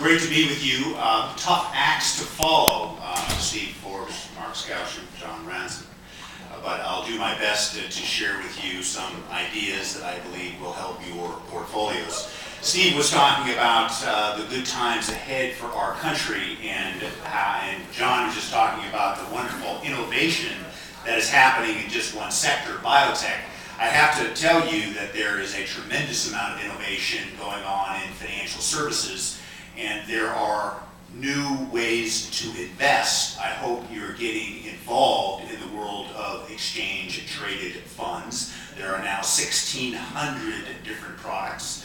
Great to be with you. Tough acts to follow, Steve Forbes, Mark Scouch, and John Ransom. But I'll do my best to share with you some ideas that I believe will help your portfolios. Steve was talking about the good times ahead for our country, and John was just talking about the wonderful innovation that is happening in just one sector, biotech. I have to tell you that there is a tremendous amount of innovation going on in financial services, and there are new ways to invest. I hope you're getting involved in the world of exchange-traded funds. There are now 1,600 different products.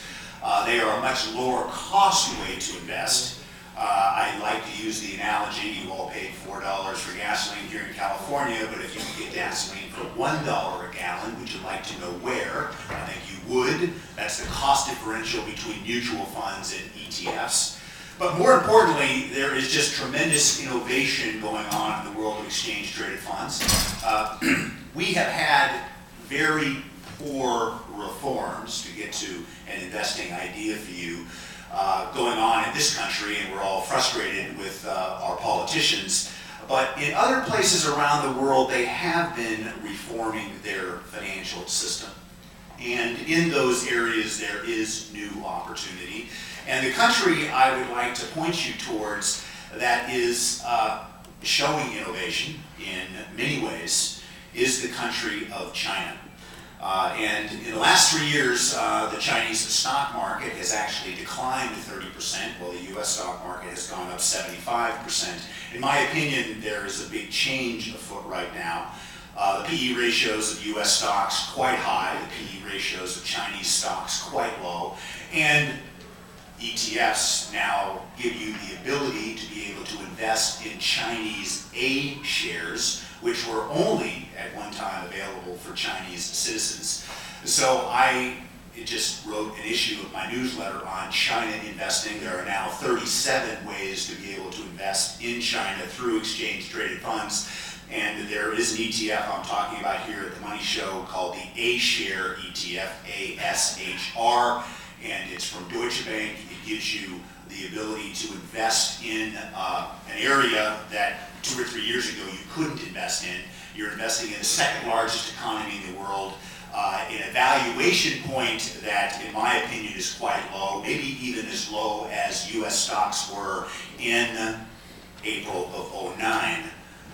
They are a much lower cost way to invest. I like to use the analogy, you all paid $4 for gasoline here in California, but if you can get gasoline for $1 a gallon, would you like to know where? I think you would. That's the cost differential between mutual funds and ETFs. But more importantly, there is just tremendous innovation going on in the world of exchange-traded funds. We have had very poor reforms, to get to an investing idea for you, going on in this country, and we're all frustrated with our politicians. But in other places around the world, they have been reforming their financial system. And in those areas, there is new opportunity. And the country I would like to point you towards that is showing innovation in many ways is the country of China. And in the last 3 years, the Chinese stock market has actually declined 30%, while the U.S. stock market has gone up 75%. In my opinion, there is a big change afoot right now. The PE ratios of U.S. stocks quite high, the PE ratios of Chinese stocks quite low, and ETFs now give you the ability to be able to invest in Chinese A shares, which were only at one time available for Chinese citizens. So I just wrote an issue of my newsletter on China investing. There are now 37 ways to be able to invest in China through exchange-traded funds. And there is an ETF I'm talking about here at the Money Show called the A-Share ETF, ASHR, and it's from Deutsche Bank. It gives you the ability to invest in an area that 2 or 3 years ago you couldn't invest in. You're investing in the second largest economy in the world, in a valuation point that, in my opinion, is quite low, maybe even as low as U.S. stocks were in April of '09.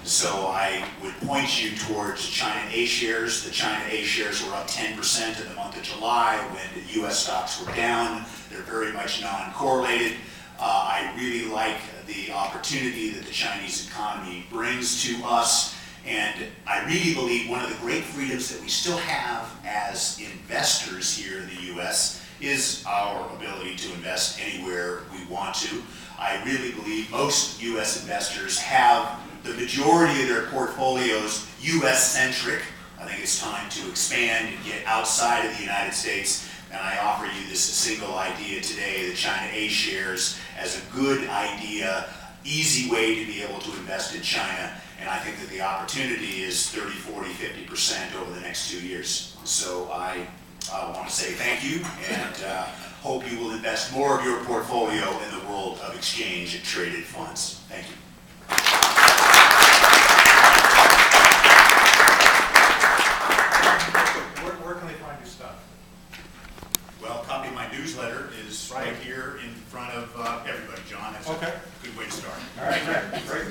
So I would point you towards China A shares. The China A shares were up 10% in the month of July when the U.S. stocks were down. They're very much non-correlated. I really like the opportunity that the Chinese economy brings to us, and I really believe one of the great freedoms that we still have as investors here in the U.S. is our ability to invest anywhere we want to. I really believe most U.S. investors have the majority of their portfolios U.S.-centric. I think it's time to expand and get outside of the United States. And I offer you this single idea today, the China A shares, as a good idea, easy way to be able to invest in China. And I think that the opportunity is 30, 40, 50% over the next 2 years. So I want to say thank you, and hope you will invest more of your portfolio in the world of exchange-traded funds. Thank you. Where can they find your stuff? Well, a copy of my newsletter is right here in front of everybody, John. That's Okay. a good way to start. All right, great.